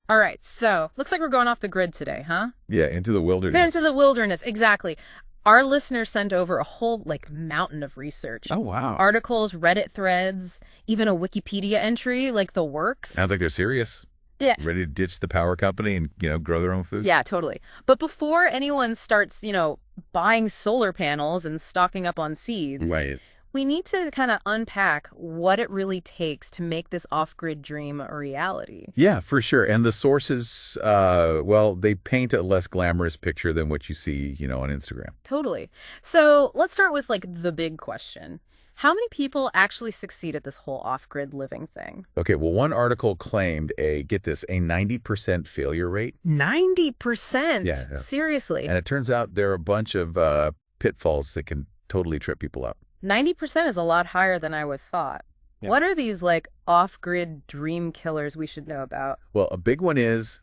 All right, so looks like we're going off the grid today, huh? Yeah, into the Into wilderness. the wilderness, exactly. Our listeners sent over a whole mountain of research. Oh, wow. Articles, Reddit threads, even a Wikipedia entry, like the works. Sounds like they're serious. Yeah. Ready to ditch the power company and, grow their own food? Yeah, totally. But before anyone starts, buying solar panels and stocking up on seeds, Right. we need to kind of unpack what it really takes to make this off-grid dream a reality. Yeah, for sure. And the sources, they paint a less glamorous picture than what you see, on Instagram. Totally. So let's start with the big question. How many people actually succeed at this whole off-grid living thing? Okay, well, one article claimed get this, a 90% failure rate. 90%? Yeah. Seriously? And it turns out there are a bunch of pitfalls that can totally trip people up. 90% is a lot higher than I would have thought. Yeah. What are these off-grid dream killers we should know about? Well, a big one is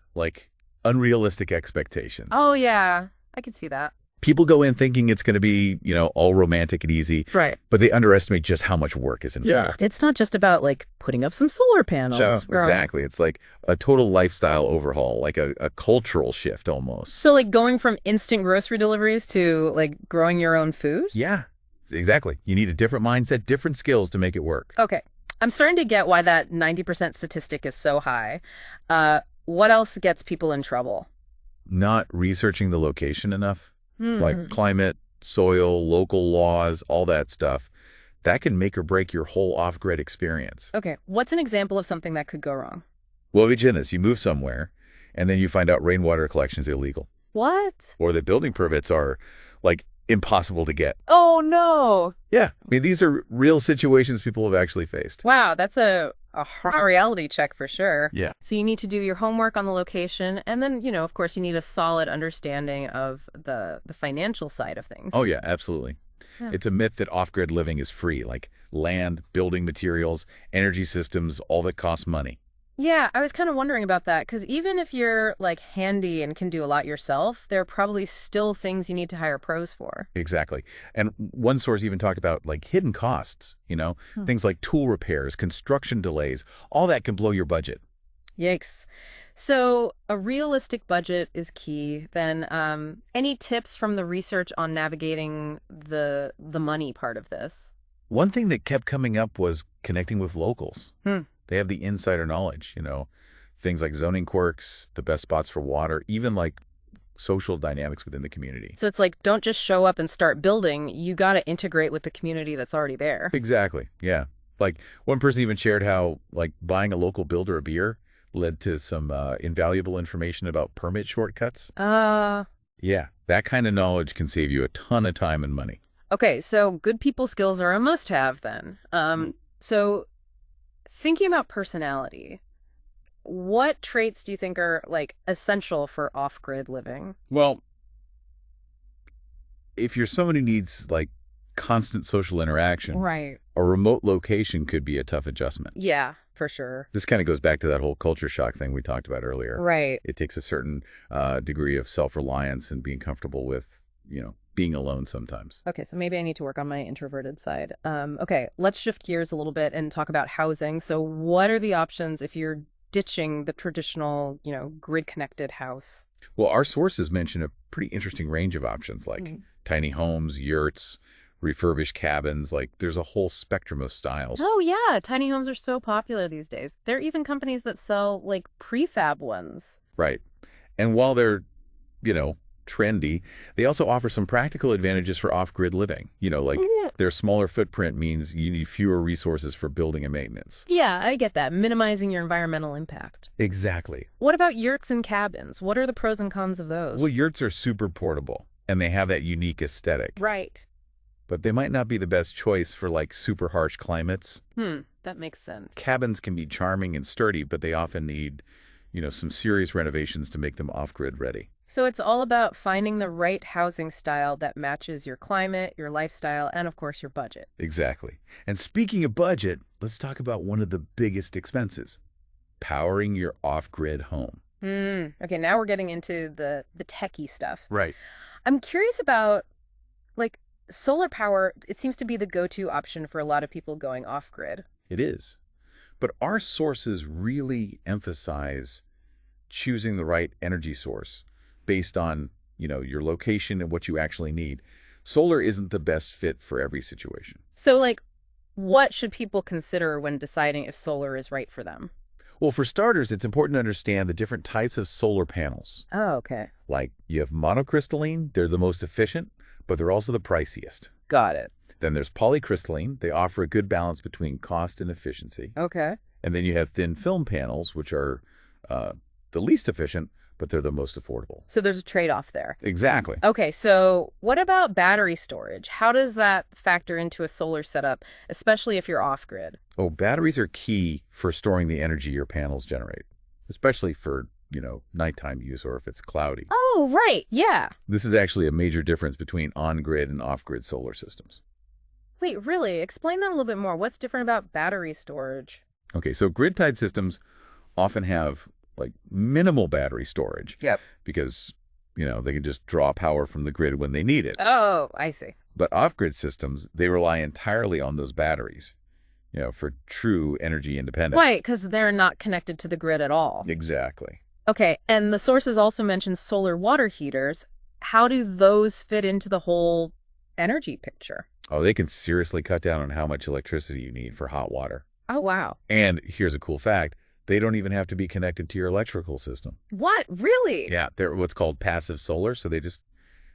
unrealistic expectations. Oh, yeah. I can see that. People go in thinking it's going to be, all romantic and easy. Right. But they underestimate just how much work is involved. It's not just about putting up some solar panels. Exactly. It's like a total lifestyle overhaul, like a cultural shift almost. So going from instant grocery deliveries to growing your own food? Yeah, exactly. You need a different mindset, different skills to make it work. Okay. I'm starting to get why that 90% statistic is so high. What else gets people in trouble? Not researching the location enough. Like climate, soil, local laws, all that stuff. That can make or break your whole off-grid experience. Okay, what's an example of something that could go wrong? Well, imagine this. You move somewhere, and then you find out rainwater collection is illegal. What? Or the building permits are, impossible to get. Oh, no. Yeah. I mean, these are real situations people have actually faced. Wow, that's a hard reality check for sure. Yeah. So you need to do your homework on the location, and then, of course, you need a solid understanding of the financial side of things. Oh, yeah, absolutely. Yeah. It's a myth that off-grid living is free, like land, building materials, energy systems, all that costs money. Yeah, I was kind of wondering about that, because even if you're handy and can do a lot yourself, there are probably still things you need to hire pros for. Exactly. And one source even talked about hidden costs, things like tool repairs, construction delays, all that can blow your budget. Yikes. So a realistic budget is key. Then any tips from the research on navigating the money part of this? One thing that kept coming up was connecting with locals. They have the insider knowledge, things like zoning quirks, the best spots for water, even social dynamics within the community. So it's don't just show up and start building. You got to integrate with the community that's already there. Exactly. Yeah. One person even shared how buying a local builder a beer led to some invaluable information about permit shortcuts. Yeah. That kind of knowledge can save you a ton of time and money. Okay. So good people skills are a must-have then. So thinking about personality, what traits do you think are essential for off-grid living? Well, if you're someone who needs constant social interaction, right, a remote location could be a tough adjustment. Yeah, for sure. This kind of goes back to that whole culture shock thing we talked about earlier. Right. It takes a certain degree of self-reliance and being comfortable with, being alone sometimes. Okay, so maybe I need to work on my introverted side. Okay, let's shift gears a little bit and talk about housing. So what are the options if you're ditching the traditional, grid-connected house? Well, our sources mention a pretty interesting range of options like tiny homes, yurts, refurbished cabins. There's a whole spectrum of styles. Oh, yeah. Tiny homes are so popular these days. There are even companies that sell prefab ones. Right. And while they're, trendy, they also offer some practical advantages for off-grid living. Their smaller footprint means you need fewer resources for building and maintenance. Yeah, I get that. Minimizing your environmental impact. Exactly. What about yurts and cabins? What are the pros and cons of those? Well, yurts are super portable, and they have that unique aesthetic. Right. But they might not be the best choice for super harsh climates. That makes sense. Cabins can be charming and sturdy, but they often need, some serious renovations to make them off-grid ready. So it's all about finding the right housing style that matches your climate, your lifestyle, and of course your budget. Exactly. And speaking of budget, let's talk about one of the biggest expenses, powering your off-grid home. Okay, now we're getting into the techie stuff. Right. I'm curious about, solar power. It seems to be the go-to option for a lot of people going off-grid. It is. But our sources really emphasize choosing the right energy source based on, your location and what you actually need. Solar isn't the best fit for every situation. So, what should people consider when deciding if solar is right for them? Well, for starters, it's important to understand the different types of solar panels. Oh, okay. Like, you have monocrystalline, they're the most efficient, but they're also the priciest. Got it. Then there's polycrystalline. They offer a good balance between cost and efficiency. Okay. And then you have thin film panels, which are the least efficient, but they're the most affordable. So there's a trade-off there. Exactly. Okay, so what about battery storage? How does that factor into a solar setup, especially if you're off-grid? Oh, batteries are key for storing the energy your panels generate, especially for, nighttime use or if it's cloudy. Oh, right. Yeah. This is actually a major difference between on-grid and off-grid solar systems. Wait, really? Explain that a little bit more. What's different about battery storage? Okay, so grid-tied systems often have minimal battery storage. Yep. Because, they can just draw power from the grid when they need it. Oh, I see. But off-grid systems, they rely entirely on those batteries, for true energy independence. Right, because they're not connected to the grid at all. Exactly. Okay, and the sources also mentioned solar water heaters. How do those fit into the whole energy picture? Oh, they can seriously cut down on how much electricity you need for hot water. Oh, wow. And here's a cool fact. They don't even have to be connected to your electrical system. What? Really? Yeah, they're what's called passive solar, so they just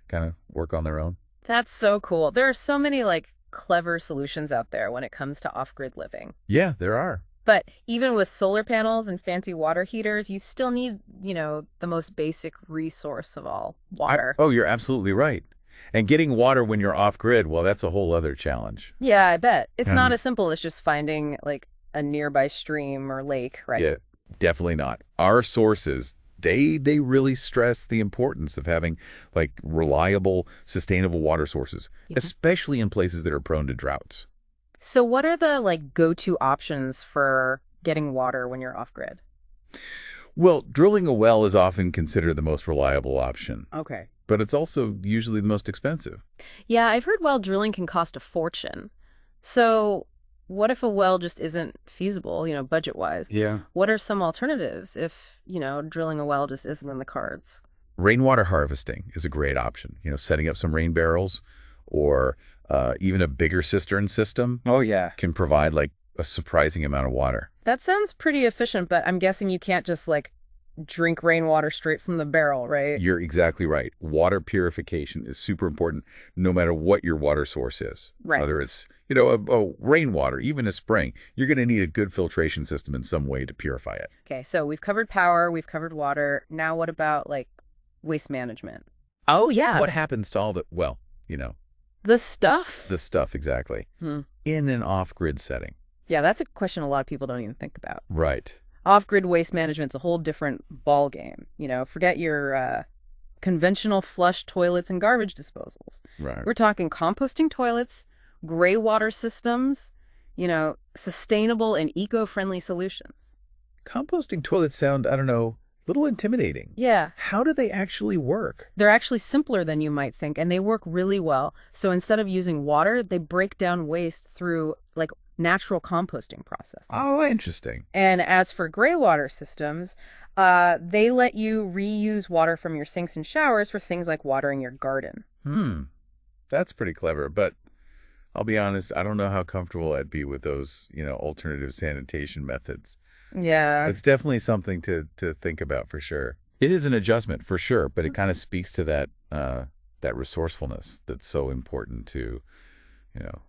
kind of work on their own. That's so cool. There are so many clever solutions out there when it comes to off-grid living. Yeah, there are. But even with solar panels and fancy water heaters, you still need, the most basic resource of all, water. Oh, you're absolutely right. And getting water when you're off-grid, well, that's a whole other challenge. Yeah, I bet. It's not as simple as just finding, a nearby stream or lake, right? Yeah, definitely not. Our sources, they really stress the importance of having, reliable, sustainable water sources, especially in places that are prone to droughts. So what are the, go-to options for getting water when you're off-grid? Well, drilling a well is often considered the most reliable option. Okay. But it's also usually the most expensive. Yeah, I've heard well drilling can cost a fortune. So what if a well just isn't feasible, budget-wise? Yeah. What are some alternatives if, drilling a well just isn't in the cards? Rainwater harvesting is a great option. Setting up some rain barrels or even a bigger cistern system. Oh, yeah. Can provide a surprising amount of water. That sounds pretty efficient, but I'm guessing you can't just drink rainwater straight from the barrel, right? You're exactly right. Water purification is super important no matter what your water source is. Right. Whether it's, a rainwater, even a spring, you're going to need a good filtration system in some way to purify it. Okay, so we've covered power, we've covered water. Now what about waste management? Oh, yeah. What happens to all the, The stuff? The stuff, exactly. In an off-grid setting. Yeah, that's a question a lot of people don't even think about. Right. Off-grid waste management's a whole different ball game. Forget your conventional flush toilets and garbage disposals. Right. We're talking composting toilets, gray water systems, sustainable and eco-friendly solutions. Composting toilets sound, I don't know, a little intimidating. Yeah. How do they actually work? They're actually simpler than you might think, and they work really well. So instead of using water, they break down waste through natural composting process. Oh, interesting. And as for gray water systems, they let you reuse water from your sinks and showers for things like watering your garden. That's pretty clever, but I'll be honest, I don't know how comfortable I'd be with those, alternative sanitation methods. Yeah. It's definitely something to think about for sure. It is an adjustment for sure, but it kind of speaks to that resourcefulness that's so important to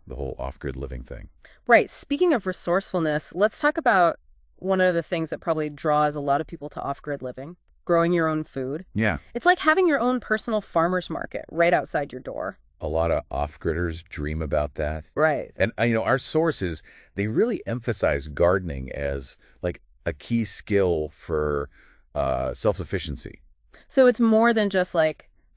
the whole off-grid living thing. Right. Speaking of resourcefulness, let's talk about one of the things that probably draws a lot of people to off-grid living, growing your own food. Yeah. It's like having your own personal farmer's market right outside your door. A lot of off-gridders dream about that. Right. And, our sources, they really emphasize gardening as a key skill for self-sufficiency. So it's more than just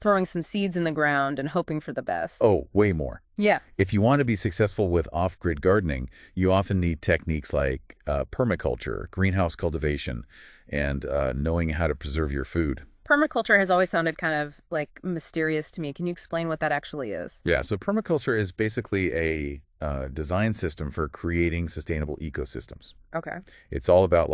throwing some seeds in the ground and hoping for the best. Oh, way more. Yeah. If you want to be successful with off-grid gardening, you often need techniques like permaculture, greenhouse cultivation, and knowing how to preserve your food. Permaculture has always sounded kind of mysterious to me. Can you explain what that actually is? Yeah, so permaculture is basically a design system for creating sustainable ecosystems. Okay. It's all about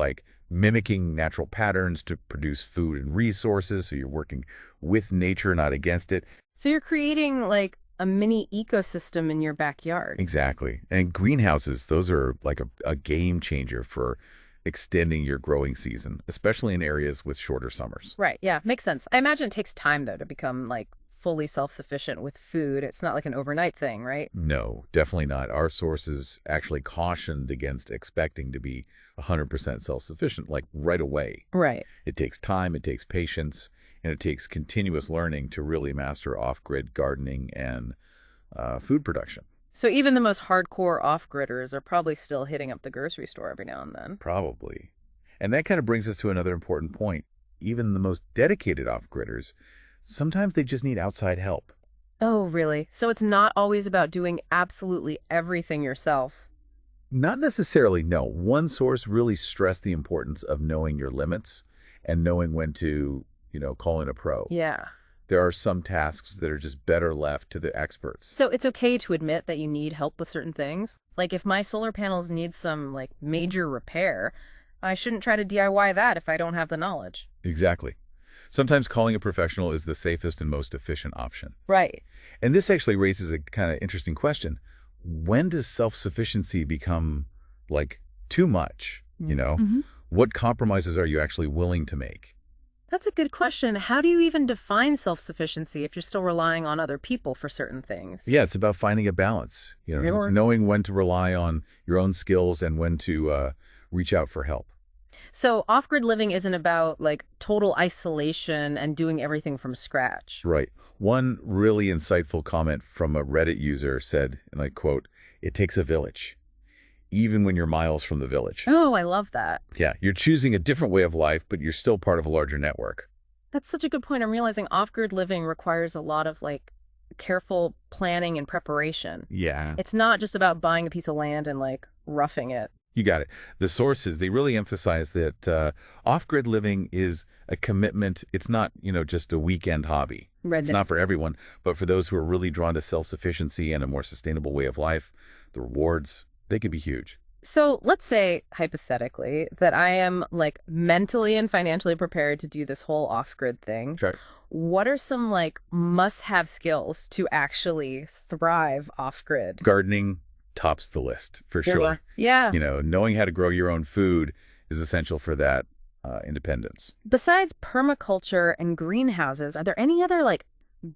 mimicking natural patterns to produce food and resources. So you're working with nature, not against it. So you're creating like a mini ecosystem in your backyard. Exactly. And greenhouses, those are like a game changer for extending your growing season, especially in areas with shorter summers. Right. Yeah. Makes sense. I imagine it takes time, though, to become like fully self-sufficient with food. It's not like an overnight thing, right? No, definitely not. Our sources actually cautioned against expecting to be 100% self-sufficient, like right away. Right. It takes time, it takes patience, and it takes continuous learning to really master off-grid gardening and food production. So even the most hardcore off-gridders are probably still hitting up the grocery store every now and then. Probably. And that kind of brings us to another important point. Even the most dedicated off-gridders, sometimes they just need outside help. Oh, really? So it's not always about doing absolutely everything yourself? Not necessarily, no. One source really stressed the importance of knowing your limits and knowing when to, call in a pro. Yeah. There are some tasks that are just better left to the experts. So it's okay to admit that you need help with certain things? Like if my solar panels need some like major repair, I shouldn't try to DIY that if I don't have the knowledge. Exactly. Sometimes calling a professional is the safest and most efficient option. Right. And this actually raises a kind of interesting question. When does self-sufficiency become like too much? Mm-hmm. What compromises are you actually willing to make? That's a good question. How do you even define self-sufficiency if you're still relying on other people for certain things? Yeah, it's about finding a balance, knowing when to rely on your own skills and when to reach out for help. So off-grid living isn't about like total isolation and doing everything from scratch. Right. One really insightful comment from a Reddit user said, and I quote, "It takes a village, even when you're miles from the village." Oh, I love that. Yeah, you're choosing a different way of life, but you're still part of a larger network. That's such a good point. I'm realizing off-grid living requires a lot of like careful planning and preparation. Yeah. It's not just about buying a piece of land and like roughing it. You got it. The sources, they really emphasize that off-grid living is a commitment. It's not, just a weekend hobby. Right. It's not for everyone, but for those who are really drawn to self-sufficiency and a more sustainable way of life, the rewards, they can be huge. So let's say, hypothetically, that I am like mentally and financially prepared to do this whole off-grid thing. Sure. What are some like must-have skills to actually thrive off-grid? Gardening tops the list, for sure. Yeah. Knowing how to grow your own food is essential for that independence. Besides permaculture and greenhouses, are there any other like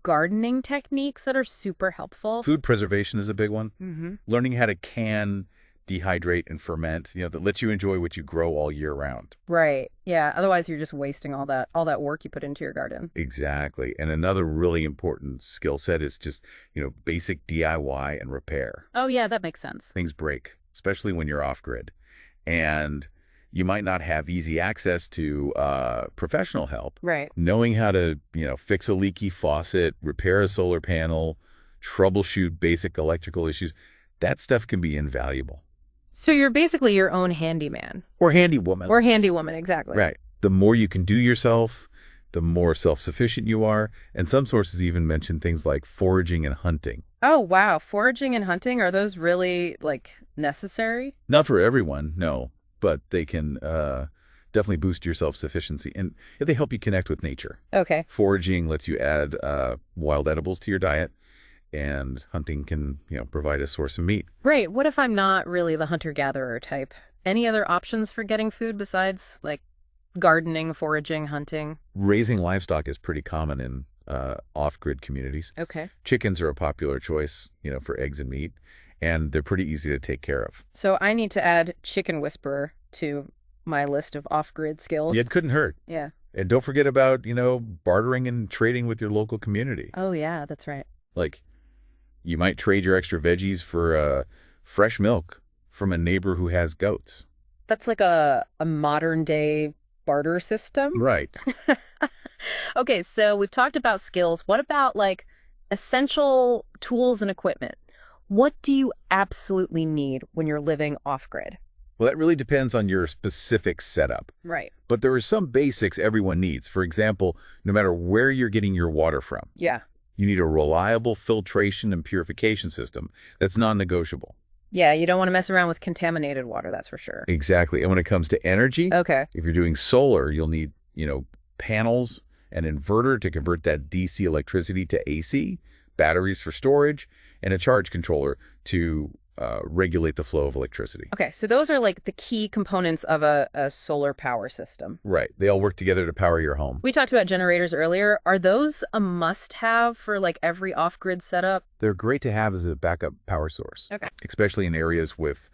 gardening techniques that are super helpful? Food preservation is a big one. Mm-hmm. Learning how to can, dehydrate, and ferment, that lets you enjoy what you grow all year round. Right. Yeah. Otherwise, you're just wasting all that work you put into your garden. Exactly. And another really important skill set is just, basic DIY and repair. Oh, yeah, that makes sense. Things break, especially when you're off-grid. And you might not have easy access to professional help. Right. Knowing how to, fix a leaky faucet, repair a solar panel, troubleshoot basic electrical issues, that stuff can be invaluable. So you're basically your own handyman. Or handywoman. Or handywoman, exactly. Right. The more you can do yourself, the more self-sufficient you are. And some sources even mention things like foraging and hunting. Oh, wow. Foraging and hunting, are those really, like, necessary? Not for everyone, no. But they can definitely boost your self-sufficiency. And they help you connect with nature. Okay. Foraging lets you add wild edibles to your diet. And hunting can, provide a source of meat. Right. What if I'm not really the hunter-gatherer type? Any other options for getting food besides, like, gardening, foraging, hunting? Raising livestock is pretty common in off-grid communities. Okay. Chickens are a popular choice, for eggs and meat, and they're pretty easy to take care of. So I need to add chicken whisperer to my list of off-grid skills. Yeah, it couldn't hurt. Yeah. And don't forget about, bartering and trading with your local community. Oh, yeah, that's right. Like, you might trade your extra veggies for fresh milk from a neighbor who has goats. That's like a modern-day barter system? Right. Okay, so we've talked about skills. What about, like, essential tools and equipment? What do you absolutely need when you're living off-grid? Well, that really depends on your specific setup. Right. But there are some basics everyone needs. For example, no matter where you're getting your water from. Yeah. You need a reliable filtration and purification system that's non-negotiable. Yeah, you don't want to mess around with contaminated water, that's for sure. Exactly. And when it comes to energy, Okay. if you're doing solar, you'll need, panels, an inverter to convert that DC electricity to AC, batteries for storage, and a charge controller to regulate the flow of electricity. Okay, so those are like the key components of a solar power system. Right. They all work together to power your home. We talked about generators earlier. Are those a must-have for like every off-grid setup? They're great to have as a backup power source. Okay. Especially in areas with,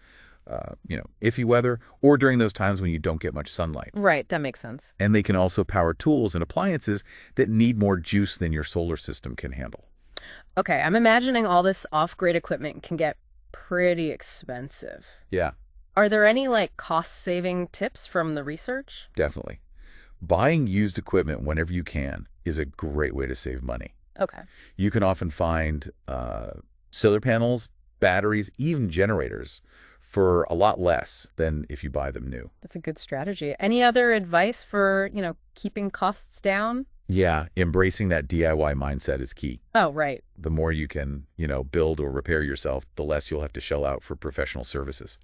iffy weather or during those times when you don't get much sunlight. Right, that makes sense. And they can also power tools and appliances that need more juice than your solar system can handle. Okay, I'm imagining all this off-grid equipment can get pretty expensive. Yeah, Are there any like cost-saving tips from the research? definitely. Buying used equipment whenever you can is a great way to save money. Okay. You can often find solar panels, batteries, even generators for a lot less than if you buy them new. That's a good strategy. Any other advice for, keeping costs down? Yeah, embracing that DIY mindset is key. Oh, right. The more you can, build or repair yourself, the less you'll have to shell out for professional services.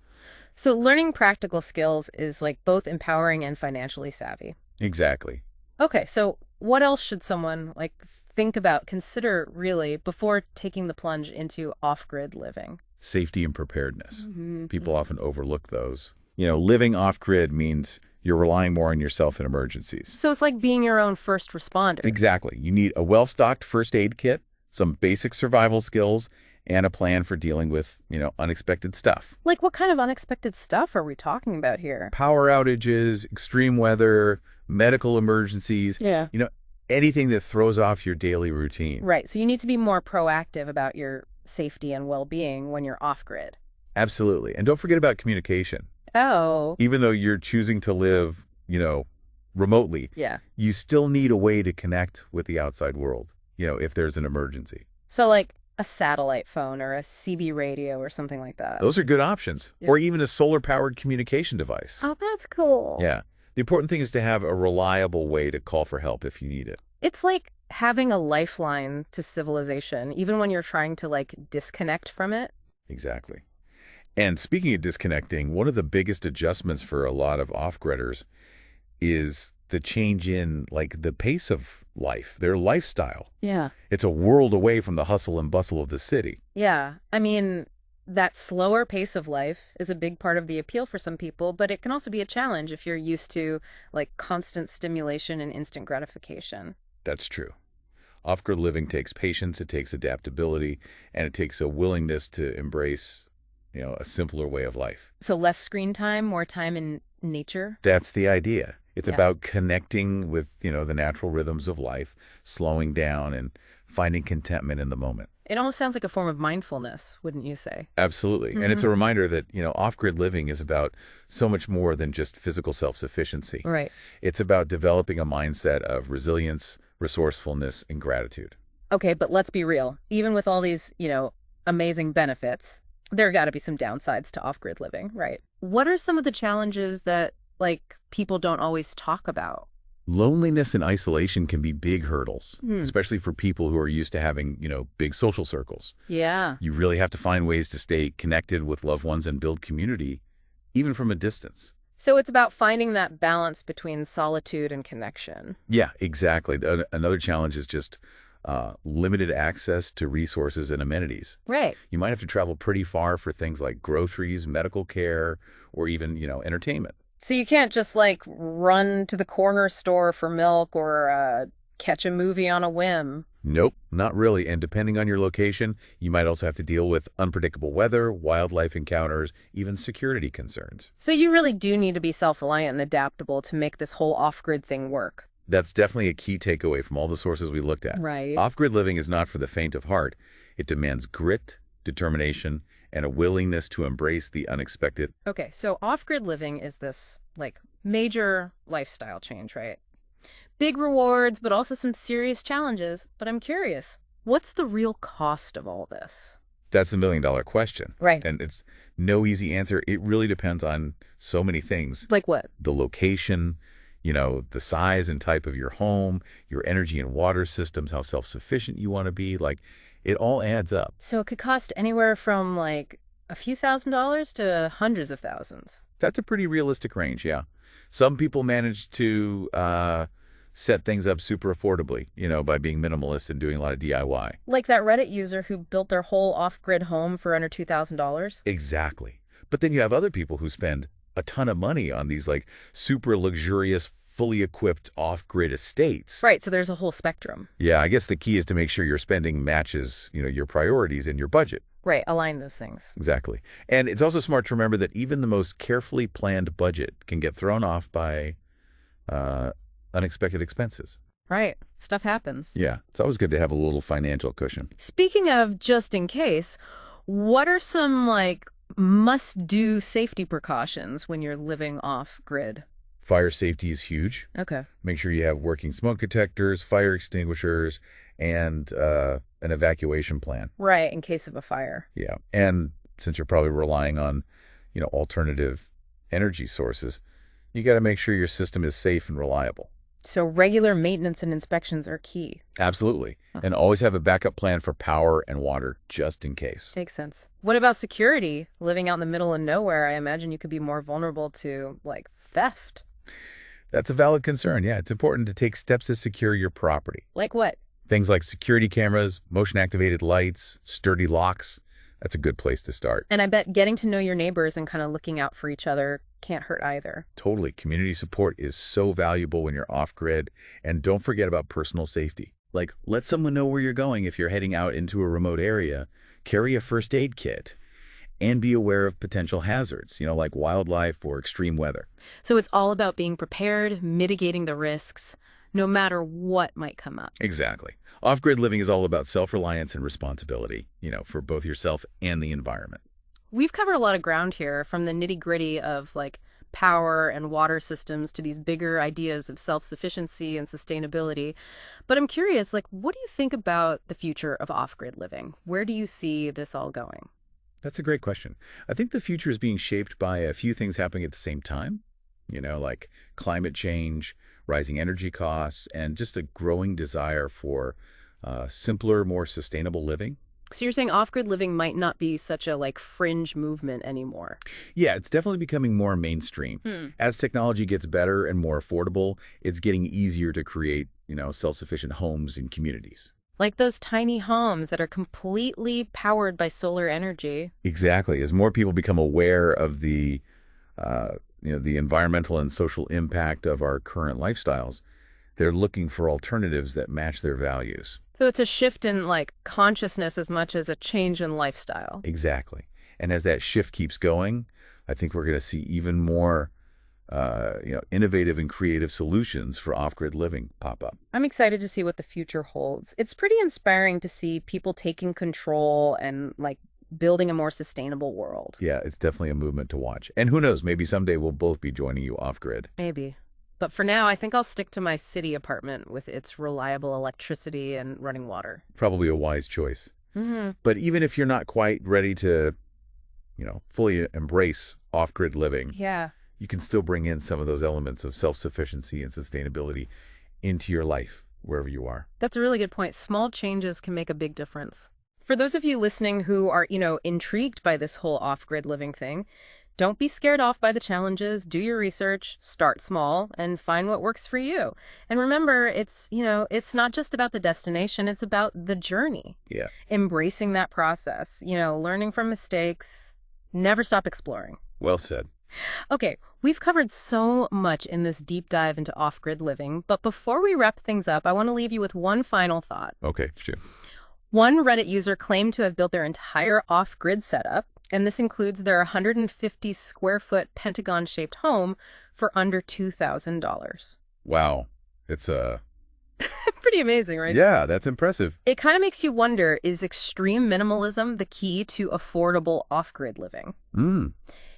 So learning practical skills is like both empowering and financially savvy. Exactly. Okay, so what else should someone like think about, consider really before taking the plunge into off-grid living? Safety and preparedness. Mm-hmm. People often overlook those. Living off-grid means you're relying more on yourself in emergencies. So it's like being your own first responder. Exactly. You need a well-stocked first aid kit, some basic survival skills, and a plan for dealing with, unexpected stuff. Like what kind of unexpected stuff are we talking about here? Power outages, extreme weather, medical emergencies, Yeah. anything that throws off your daily routine. Right. So you need to be more proactive about your safety and well-being when you're off-grid. Absolutely. And don't forget about communication. Oh. Even though you're choosing to live, remotely, Yeah. you still need a way to connect with the outside world, if there's an emergency. So like a satellite phone or a CB radio or something like that. Those are good options. Yeah. Or even a solar-powered communication device. Oh, that's cool. Yeah. The important thing is to have a reliable way to call for help if you need it. It's like having a lifeline to civilization, even when you're trying to like disconnect from it. Exactly. And speaking of disconnecting, one of the biggest adjustments for a lot of off-gridders is the change in like the pace of life, their lifestyle. Yeah. It's a world away from the hustle and bustle of the city. Yeah. I mean, that slower pace of life is a big part of the appeal for some people, but it can also be a challenge if you're used to like constant stimulation and instant gratification. That's true. Off-grid living takes patience, it takes adaptability, and it takes a willingness to embrace, a simpler way of life. So less screen time, more time in nature. That's the idea. It's Yeah. about connecting with, the natural rhythms of life, slowing down and finding contentment in the moment. It almost sounds like a form of mindfulness, wouldn't you say? Absolutely. And it's a reminder that, off-grid living is about so much more than just physical self-sufficiency. Right. It's about developing a mindset of resilience, resourcefulness, and gratitude. Okay, but let's be real. Even with all these, amazing benefits, there got to be some downsides to off-grid living, right? What are some of the challenges that like people don't always talk about? Loneliness and isolation can be big hurdles, Hmm. especially for people who are used to having, big social circles. Yeah. You really have to find ways to stay connected with loved ones and build community, even from a distance. So it's about finding that balance between solitude and connection. Yeah, exactly. Another challenge is just limited access to resources and amenities. Right. You might have to travel pretty far for things like groceries, medical care, or even, entertainment. So you can't just like run to the corner store for milk or catch a movie on a whim. Nope, not really. And depending on your location, you might also have to deal with unpredictable weather, wildlife encounters, even security concerns. So you really do need to be self-reliant and adaptable to make this whole off-grid thing work. That's definitely a key takeaway from all the sources we looked at. Right. Off-grid living is not for the faint of heart. It demands grit, determination, and a willingness to embrace the unexpected. Okay, so off-grid living is this like major lifestyle change, right? Big rewards, but also some serious challenges. But I'm curious, what's the real cost of all this? That's the million-dollar question. Right. And it's no easy answer. It really depends on so many things. Like what? The location, the size and type of your home, your energy and water systems, how self-sufficient you want to be. Like, it all adds up. So it could cost anywhere from like A few $1,000s to hundreds of thousands. That's a pretty realistic range, yeah. Some people manage to set things up super affordably, by being minimalist and doing a lot of DIY. Like that Reddit user who built their whole off-grid home for under $2,000. Exactly. But then you have other people who spend a ton of money on these like super luxurious, fully equipped off-grid estates. Right, so there's a whole spectrum. Yeah, I guess the key is to make sure your spending matches, your priorities and your budget. Right, align those things. Exactly. And it's also smart to remember that even the most carefully planned budget can get thrown off by unexpected expenses. Right, stuff happens. Yeah, it's always good to have a little financial cushion. Speaking of just in case, what are some must-do safety precautions when you're living off-grid? Fire safety is huge. Okay. Make sure you have working smoke detectors, fire extinguishers, and an evacuation plan. Right, in case of a fire. Yeah, and since you're probably relying on, alternative energy sources, you got to make sure your system is safe and reliable. So regular maintenance and inspections are key. Absolutely. And always have a backup plan for power and water just in case. Makes sense. What about security? Living out in the middle of nowhere, I imagine you could be more vulnerable to, theft. That's a valid concern. Yeah, it's important to take steps to secure your property. Like what? Things like security cameras, motion-activated lights, sturdy locks. That's a good place to start. And I bet getting to know your neighbors and kind of looking out for each other can't hurt either. Totally. Community support is so valuable when you're off-grid. And don't forget about personal safety. Like, let someone know where you're going if you're heading out into a remote area. Carry a first aid kit. And be aware of potential hazards, like wildlife or extreme weather. So it's all about being prepared, mitigating the risks, no matter what might come up. Exactly. Off-grid living is all about self-reliance and responsibility, for both yourself and the environment. We've covered a lot of ground here, from the nitty-gritty of power and water systems to these bigger ideas of self-sufficiency and sustainability. But I'm curious, what do you think about the future of off-grid living? Where do you see this all going? That's a great question. I think the future is being shaped by a few things happening at the same time, like climate change, rising energy costs, and just a growing desire for simpler, more sustainable living. So you're saying off-grid living might not be such a fringe movement anymore? Yeah, it's definitely becoming more mainstream. As technology gets better and more affordable, it's getting easier to create, self-sufficient homes and communities. Like those tiny homes that are completely powered by solar energy. Exactly. As more people become aware of the environmental and social impact of our current lifestyles, they're looking for alternatives that match their values. So it's a shift in consciousness as much as a change in lifestyle. Exactly. And as that shift keeps going, I think we're going to see even more innovative and creative solutions for off-grid living pop up. I'm excited to see what the future holds. It's pretty inspiring to see people taking control and building a more sustainable world. Yeah, it's definitely a movement to watch. And who knows, maybe someday we'll both be joining you off-grid. Maybe. But for now, I think I'll stick to my city apartment with its reliable electricity and running water. Probably a wise choice. But even if you're not quite ready to, fully embrace off-grid living, yeah, you can still bring in some of those elements of self-sufficiency and sustainability into your life, wherever you are. That's a really good point. Small changes can make a big difference. For those of you listening who are, intrigued by this whole off-grid living thing, don't be scared off by the challenges. Do your research, start small, and find what works for you. And remember, it's not just about the destination, it's about the journey. Yeah. Embracing that process, learning from mistakes, never stop exploring. Well said. Okay, we've covered so much in this deep dive into off-grid living, but before we wrap things up, I want to leave you with one final thought. Okay, sure. One Reddit user claimed to have built their entire off-grid setup, and this includes their 150 square foot pentagon-shaped home for under $2,000. Wow. It's pretty amazing, right? Yeah, that's impressive. It kind of makes you wonder, is extreme minimalism the key to affordable off-grid living?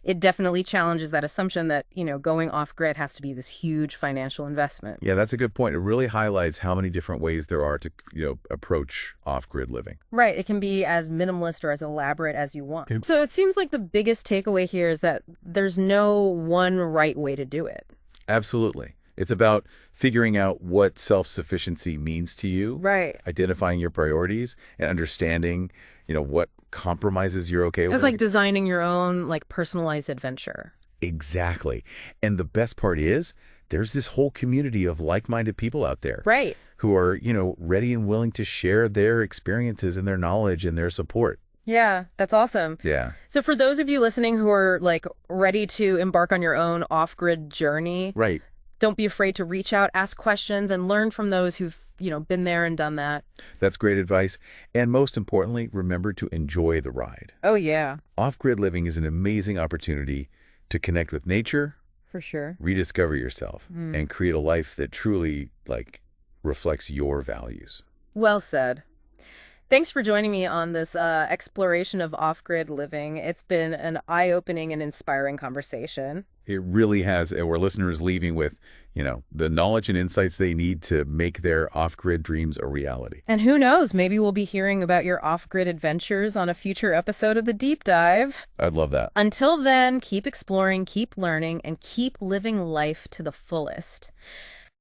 It definitely challenges that assumption that, going off-grid has to be this huge financial investment. Yeah, that's a good point. It really highlights how many different ways there are to, approach off-grid living. Right. It can be as minimalist or as elaborate as you want. So it seems like the biggest takeaway here is that there's no one right way to do it. Absolutely. It's about figuring out what self-sufficiency means to you. Right. Identifying your priorities and understanding, what compromises you're okay with. It's like designing your own like personalized adventure. Exactly. And the best part is there's this whole community of like-minded people out there. Right. Who are, ready and willing to share their experiences and their knowledge and their support. Yeah, that's awesome. Yeah. So for those of you listening who are like ready to embark on your own off-grid journey, right. Don't be afraid to reach out, ask questions, and learn from those who've, been there and done that. That's great advice. And most importantly, remember to enjoy the ride. Oh, yeah. Off-grid living is an amazing opportunity to connect with nature. For sure. Rediscover yourself and create a life that truly, reflects your values. Well said. Thanks for joining me on this exploration of off-grid living. It's been an eye-opening and inspiring conversation. It really has. And our listeners leaving with, the knowledge and insights they need to make their off-grid dreams a reality. And who knows, maybe we'll be hearing about your off-grid adventures on a future episode of The Deep Dive. I'd love that. Until then, keep exploring, keep learning, and keep living life to the fullest.